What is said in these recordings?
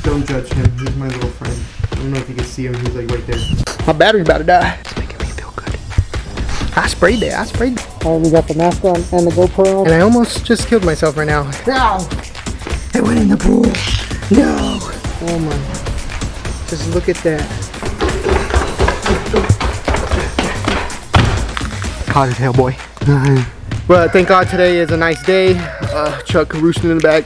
Don't judge him. He's my little friend. I don't know if you can see him. He's like right there. My battery's about to die. It's making me feel good. I sprayed that. I sprayed that. Alright, we got the mask on and the GoPro. And I almost just killed myself right now. Ow! I went in the pool. No! Oh my. Just look at that. Hot as hell, boy. Well, thank God today is a nice day. Chuck roosting in the back.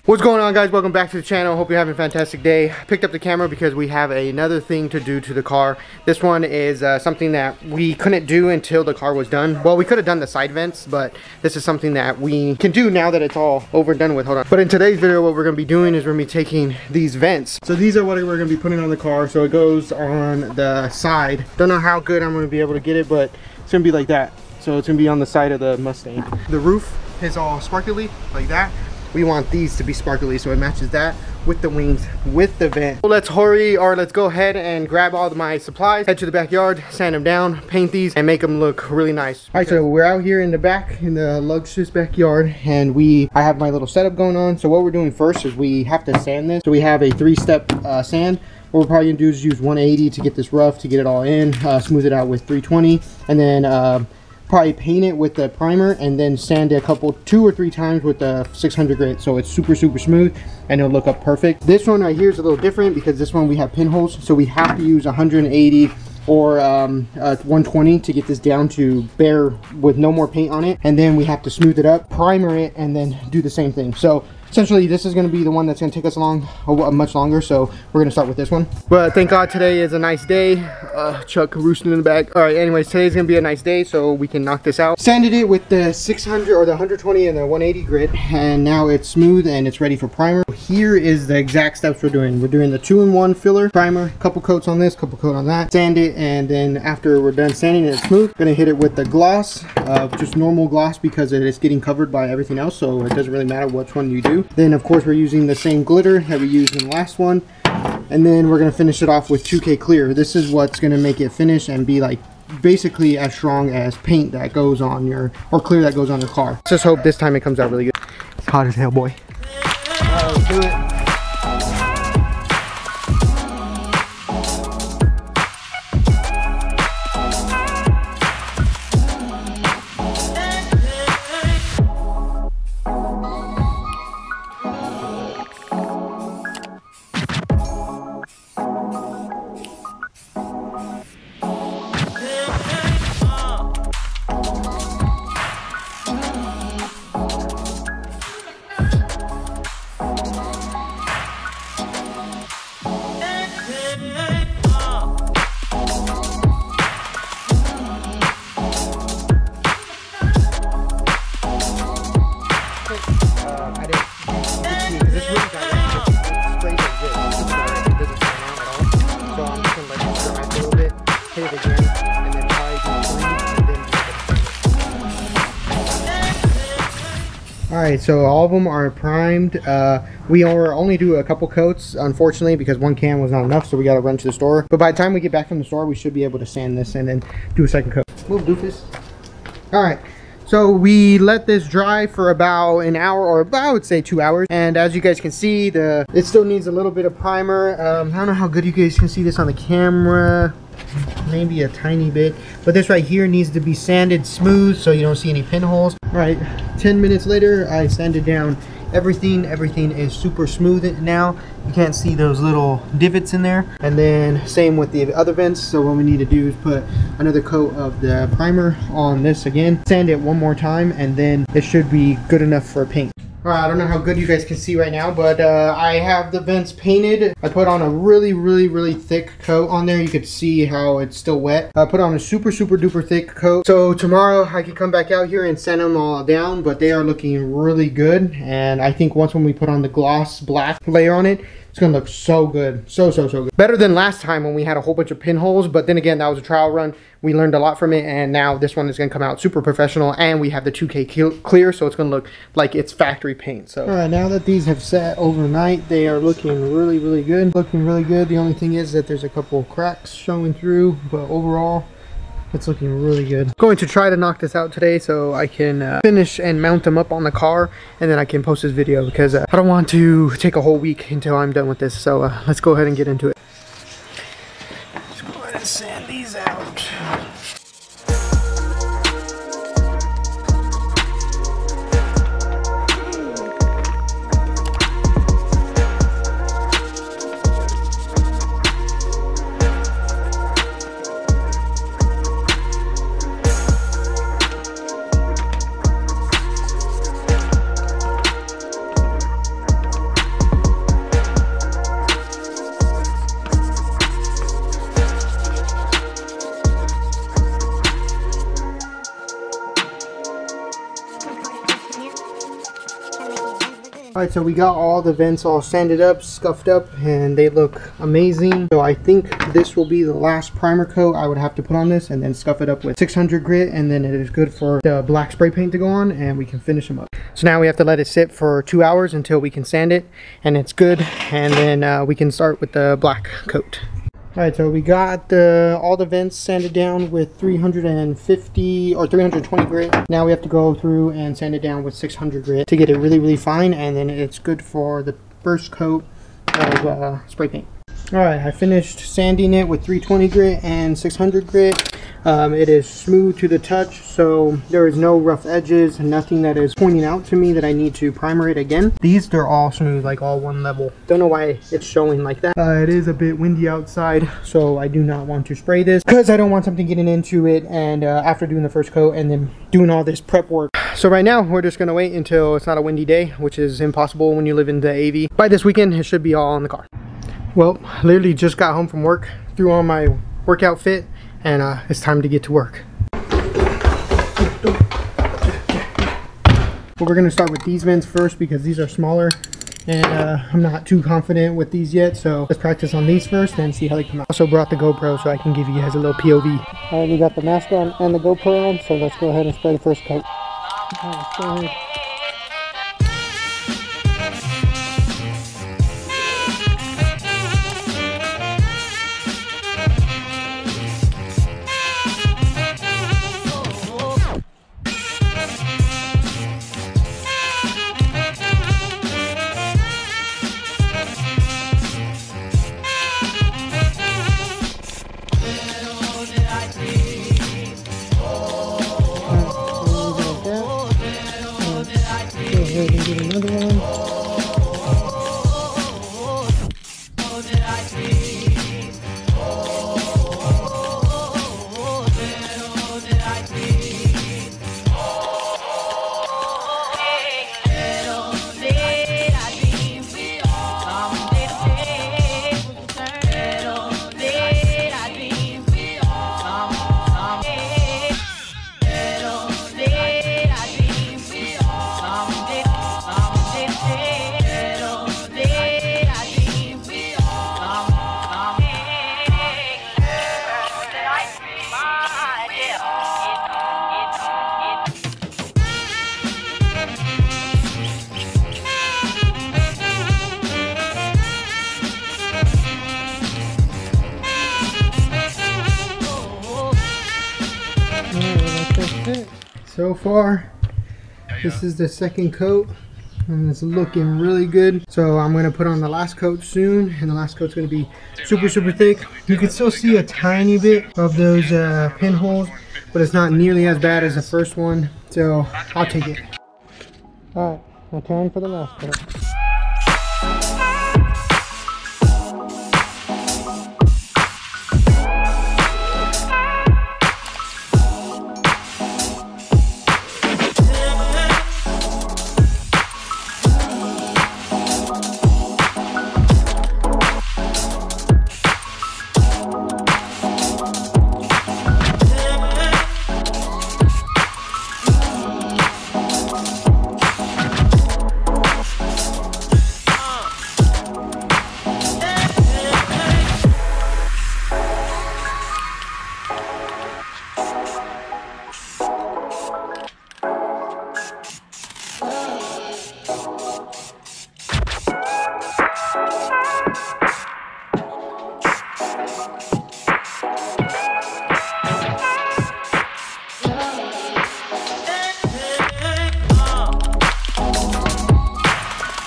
What's going on, guys? Welcome back to the channel. Hope you're having a fantastic day. I picked up the camera because we have another thing to do to the car. This one is something that we couldn't do until the car was done. Well, we could have done the side vents, but this is something that we can do now that it's all over and done with. Hold on. But in today's video, what we're going to be doing is we're going to be taking these vents. So these are what we're going to be putting on the car. So it goes on the side. Don't know how good I'm going to be able to get it, but it's going to be like that. So it's going to be on the side of the Mustang. The roof is all sparkly like that. We want these to be sparkly, so it matches that with the wings, with the vent. So let's hurry, or let's go ahead and grab all of my supplies, head to the backyard, sand them down, paint these, and make them look really nice. All right, so we're out here in the back, in the luxurious backyard, and I have my little setup going on. So what we're doing first is we have to sand this. So we have a 3-step sand. What we're probably gonna do is use 180 to get this rough, to get it all in, smooth it out with 320, and then probably paint it with the primer and then sand it 2 or 3 times with the 600 grit, so it's super smooth and it'll look up perfect. This one right here is a little different because this one we have pinholes, so we have to use 180 or 120 to get this down to bare with no more paint on it, and then we have to smooth it up, primer it, and then do the same thing. So essentially this is going to be the one that's going to take us much longer, so we're going to start with this one. But thank God today is a nice day. Chuck roosting in the back. All right, anyways, today's going to be a nice day, so we can knock this out. Sanded it with the 600 or the 120 and the 180 grit, and now it's smooth and it's ready for primer. Here is the exact steps we're doing. We're doing the 2-in-1 filler, primer, couple coats on this, couple coat on that, sand it, and then after we're done sanding it smooth, going to hit it with the gloss, just normal gloss, because it is getting covered by everything else, so it doesn't really matter which one you do. Then of course we're using the same glitter that we used in the last one, and then we're going to finish it off with 2K clear. This is what's going to make it finish and be like basically as strong as paint that goes on your, or clear that goes on your car. Let's just hope this time it comes out really good. It's hot as hell, boy. Let's do it. Alright, so all of them are primed. We only do a couple coats, unfortunately, because one can was not enough, so we got to run to the store. But by the time we get back from the store, we should be able to sand this and then do a second coat. Move, doofus. Alright, so we let this dry for about an hour, or about, I would say 2 hours. And as you guys can see, it still needs a little bit of primer. I don't know how good you guys can see this on the camera. Maybe a tiny bit, but this right here needs to be sanded smooth so you don't see any pinholes. All right, 10 minutes later, I sanded down everything. Everything is super smooth now. You can't see those little divots in there. And then same with the other vents. So what we need to do is put another coat of the primer on this again, sand it one more time, and then it should be good enough for paint. Alright, I don't know how good you guys can see right now, but I have the vents painted. I put on a really thick coat on there. You could see how it's still wet. I put on a super duper thick coat. So tomorrow I can come back out here and sand them all down, but they are looking really good. And I think once when we put on the gloss black layer on it, it's gonna look so good. So good. Better than last time when we had a whole bunch of pinholes, but then again, that was a trial run. We learned a lot from it, and now this one is gonna come out super professional, and we have the 2K clear, so it's gonna look like it's factory paint. So all right, now that these have sat overnight, they are looking really good. The only thing is that there's a couple cracks showing through, but overall It's looking really good. I'm going to try to knock this out today so I can finish and mount them up on the car, and then I can post this video because I don't want to take a whole week until I'm done with this. So let's go ahead and get into it. Let's go ahead and sand these out. Alright, so we got all the vents all sanded up, scuffed up, and they look amazing. So I think this will be the last primer coat I would have to put on this, and then scuff it up with 600 grit, and then it is good for the black spray paint to go on, and we can finish them up. So now we have to let it sit for 2 hours until we can sand it, and it's good, and then we can start with the black coat. Alright, so we got all the vents sanded down with 350 or 320 grit. Now we have to go through and sand it down with 600 grit to get it really, really fine, and then it's good for the first coat of spray paint. Alright, I finished sanding it with 320 grit and 600 grit. It is smooth to the touch, so there is no rough edges, nothing that is pointing out to me that I need to primer it again. These, they're all smooth, like all one level. Don't know why it's showing like that. It is a bit windy outside, so I do not want to spray this because I don't want something getting into it, and after doing the first coat and then doing all this prep work. So right now we're just gonna wait until it's not a windy day, which is impossible when you live in the AV. By this weekend it should be all in the car. Well, literally just got home from work, threw on my work outfit, and it's time to get to work. Well, we're gonna start with these vents first because these are smaller, and I'm not too confident with these yet, so let's practice on these first and see how they come out. Also brought the GoPro so I can give you guys a little POV. Alright, we got the mask on and the GoPro on, so let's go ahead and spray the first coat. Alright, let's go ahead. Get another one. So far, this is the second coat, and it's looking really good. So I'm gonna put on the last coat soon, and the last coat's gonna be super, super thick. You can still see a tiny bit of those pinholes, but it's not nearly as bad as the first one, so I'll take it. Alright, now time for the last coat.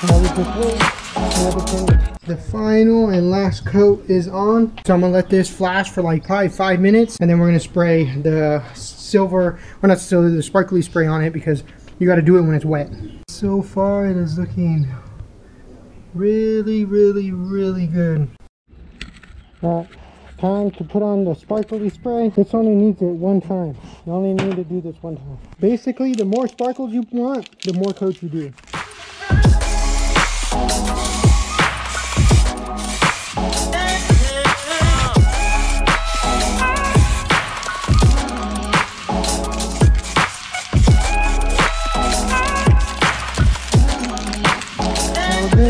Now we just wait. The final and last coat is on. So I'm gonna let this flash for like probably 5 minutes, and then we're gonna spray the silver, or not silver, the sparkly spray on it, because you got to do it when it's wet. So far it is looking really, really, really good. Time to put on the sparkly spray. This only needs it one time. You only need to do this one time. Basically, the more sparkles you want, the more coats you do.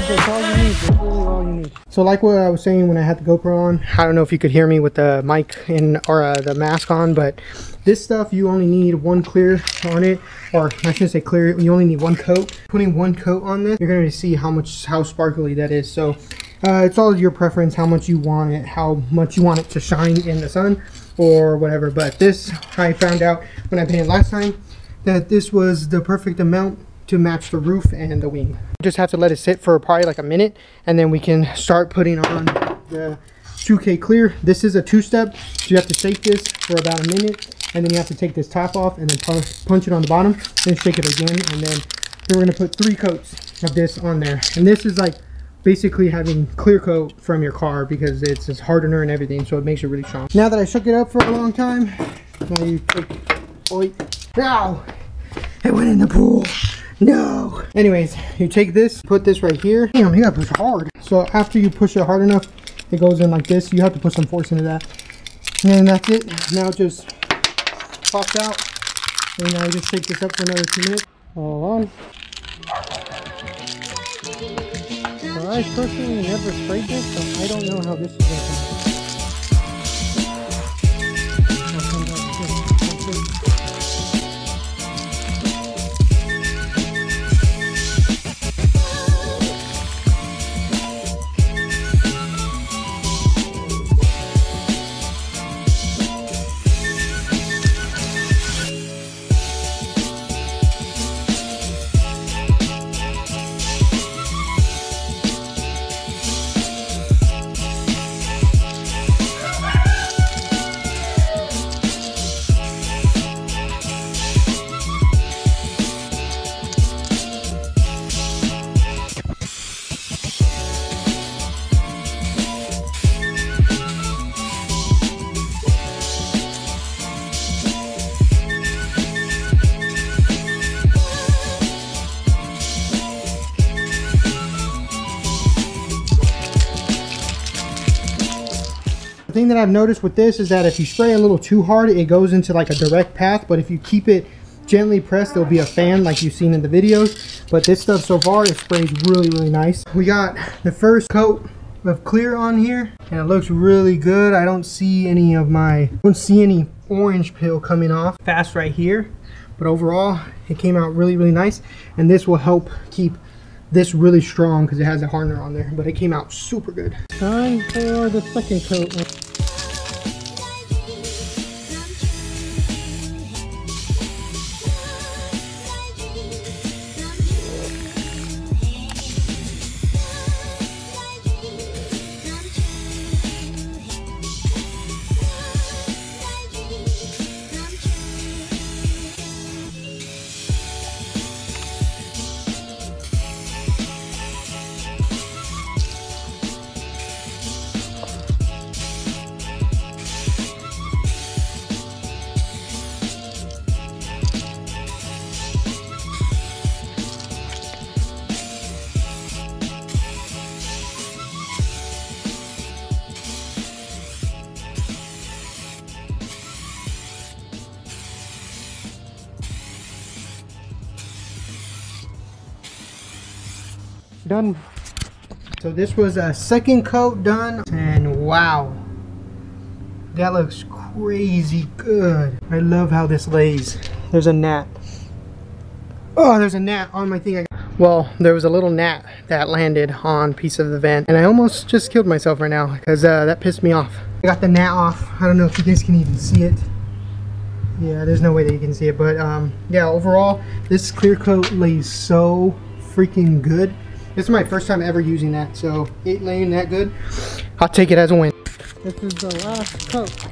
That's all you need. That's really all you need. So like what I was saying when I had the GoPro on, I don't know if you could hear me with the mic in, or the mask on, but this stuff you only need one clear on it, or I shouldn't say clear, you only need one coat. Putting one coat on this, you're going to see how sparkly that is. So it's all your preference, how much you want it, how much you want it to shine in the sun or whatever. But this, I found out when I painted last time that this was the perfect amount to match the roof and the wing. Just have to let it sit for probably like a minute, and then we can start putting on the 2K clear. This is a two-step, so you have to shake this for about a minute, and then you have to take this top off and then punch it on the bottom, then shake it again, and then we're going to put 3 coats of this on there. And this is like basically having clear coat from your car, because it's hardener and everything, so it makes it really strong. Now that I shook it up for a long time, now you take, ow, it went in the pool. No. Anyways, you take this, put this right here. Damn, you gotta push hard. So after you push it hard enough, it goes in like this. You have to put some force into that. And then that's it. Now it just pops out. And now you just shake this up for another 2 minutes. Hold on. So I personally never sprayed this, so I don't know how this is gonna come out. The thing that I've noticed with this is that if you spray a little too hard, it goes into like a direct path, but if you keep it gently pressed, there'll be a fan like you've seen in the videos. But this stuff so far, it sprays really, really nice. We got the first coat of clear on here, and it looks really good. I don't see any orange peel coming off fast right here, but overall it came out really, really nice. And this will help keep this really strong because it has a hardener on there, but it came out super good. Time for the second coat. Done. So this was a second coat done, and wow, that looks crazy good. I love how this lays. There's a gnat. Oh, there's a gnat on my thing. Well, there was a little gnat that landed on a piece of the vent, and I almost just killed myself right now because that pissed me off. I got the gnat off. I don't know if you guys can even see it. Yeah, there's no way that you can see it, but yeah, overall this clear coat lays so freaking good. This is my first time ever using that, so 8-lane that good. I'll take it as a win. This is the last coat.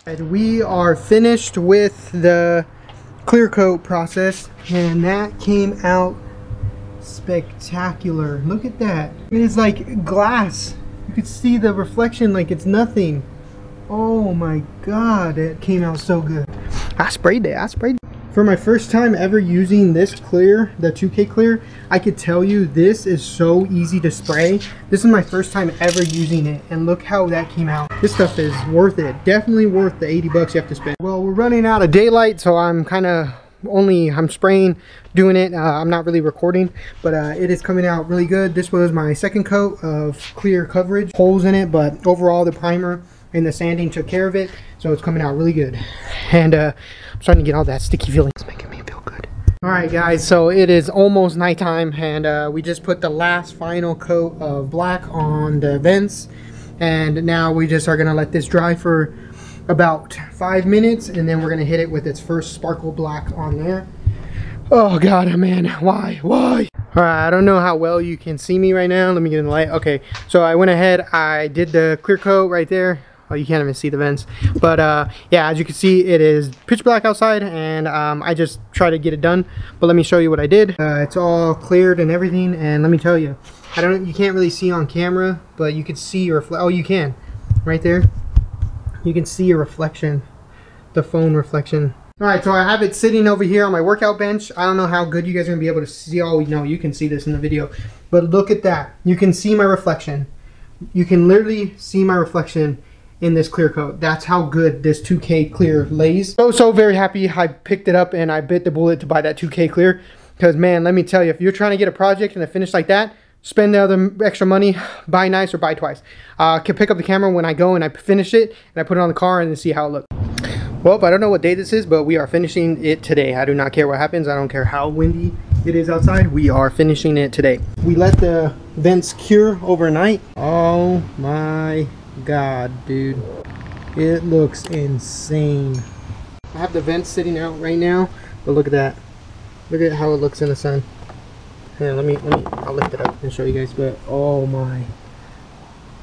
And we are finished with the clear coat process, and that came out spectacular. Look at that. It is like glass. You could see the reflection like it's nothing. Oh my god, it came out so good. I sprayed it. For my first time ever using this clear, the 2K clear, I could tell you this is so easy to spray. This is my first time ever using it, and look how that came out. This stuff is worth it. Definitely worth the 80 bucks you have to spend. Well, we're running out of daylight, so I'm spraying, doing it. I'm not really recording, but it is coming out really good. This was my second coat of clear coverage. Holes in it, but overall the primer and the sanding took care of it, so it's coming out really good. And I'm starting to get all that sticky feeling. It's making me feel good. All right, guys, so it is almost nighttime, and we just put the last final coat of black on the vents, and now we just are gonna let this dry for about 5 minutes, and then we're gonna hit it with its first sparkle black on there. Oh god, man, why? All right, I don't know how well you can see me right now. Let me get in the light. Okay, so I went ahead, I did the clear coat right there. Oh, you can't even see the vents, but yeah, as you can see, it is pitch black outside, and I just try to get it done. But let me show you what I did. It's all cleared and everything, and let me tell you, you can't really see on camera, but you can see your oh, you can, right there. You can see a reflection, the phone reflection. All right, so I have it sitting over here on my workout bench. I don't know how good you guys are gonna be able to see. Oh no, you can see this in the video, but look at that. You can see my reflection. You can literally see my reflection in this clear coat. That's how good this 2K clear lays. So very happy I picked it up and I bit the bullet to buy that 2K clear, because man, let me tell you, if you're trying to get a project and a finish like that, spend the other extra money, buy nice or buy twice. I can pick up the camera when I go and I finish it, and I put it on the car and see how it looks. Well, I don't know what day this is, but we are finishing it today. I do not care what happens. I don't care how windy it is outside. We are finishing it today. We let the vents cure overnight. Oh my god, dude, it looks insane. I have the vents sitting out right now, but look at that. Look at how it looks in the sun. Here, I'll lift it up and show you guys, but oh my,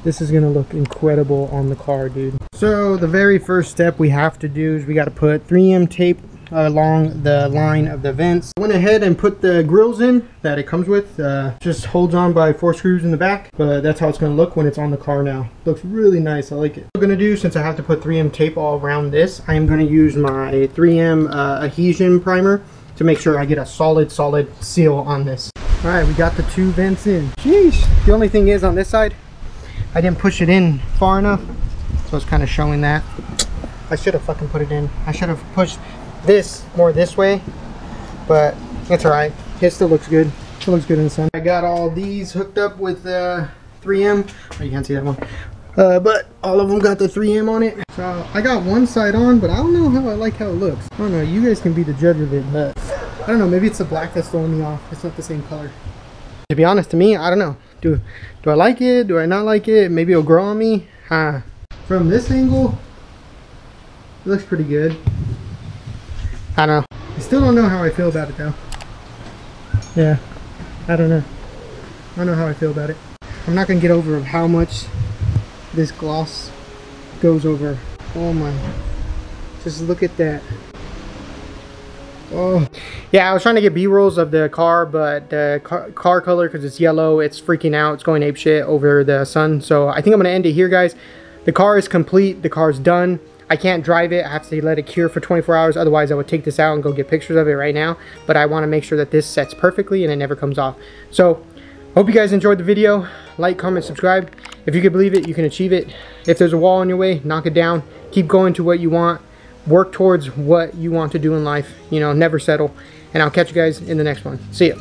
this is gonna look incredible on the car, dude. So the very first step we have to do is we got to put 3M tape along the line of the vents. I went ahead and put the grills in that it comes with. Just holds on by 4 screws in the back, but that's how it's going to look when it's on the car now. Looks really nice. I like it. What I'm going to do, since I have to put 3M tape all around this, I am going to use my 3M adhesion primer to make sure I get a solid seal on this. All right, we got the 2 vents in. Sheesh. The only thing is, on this side, I didn't push it in far enough, so it's kind of showing that. I should have fucking put it in. I should have pushed this more this way, but it's all right. It still looks good. It looks good in the sun. I got all these hooked up with 3M. Oh, you can't see that one, but all of them got the 3M on it. So I got one side on, but I don't know how I like how it looks. I don't know. You guys can be the judge of it, but I don't know. Maybe it's the black that's throwing me off. It's not the same color. To be honest, to me, I don't know. Do I like it? Do I not like it? Maybe it'll grow on me. From this angle, it looks pretty good. I don't know. I still don't know how I feel about it though. Yeah, I don't know. I don't know how I feel about it. I'm not gonna get over how much this gloss goes over. Oh my, just look at that. Oh yeah, I was trying to get b-rolls of the car, but the car color, because it's yellow, it's freaking out. It's going apeshit over the sun. So I think I'm gonna end it here, guys. The car is complete. The car's done. I can't drive it. I have to let it cure for 24 hours. Otherwise, I would take this out and go get pictures of it right now. But I want to make sure that this sets perfectly and it never comes off. So I Hope you guys enjoyed the video. Like, comment, subscribe. If you can believe it, you can achieve it. If there's a wall in your way, knock it down. Keep going to what you want. Work towards what you want to do in life. You know, never settle. And I'll catch you guys in the next one. See ya.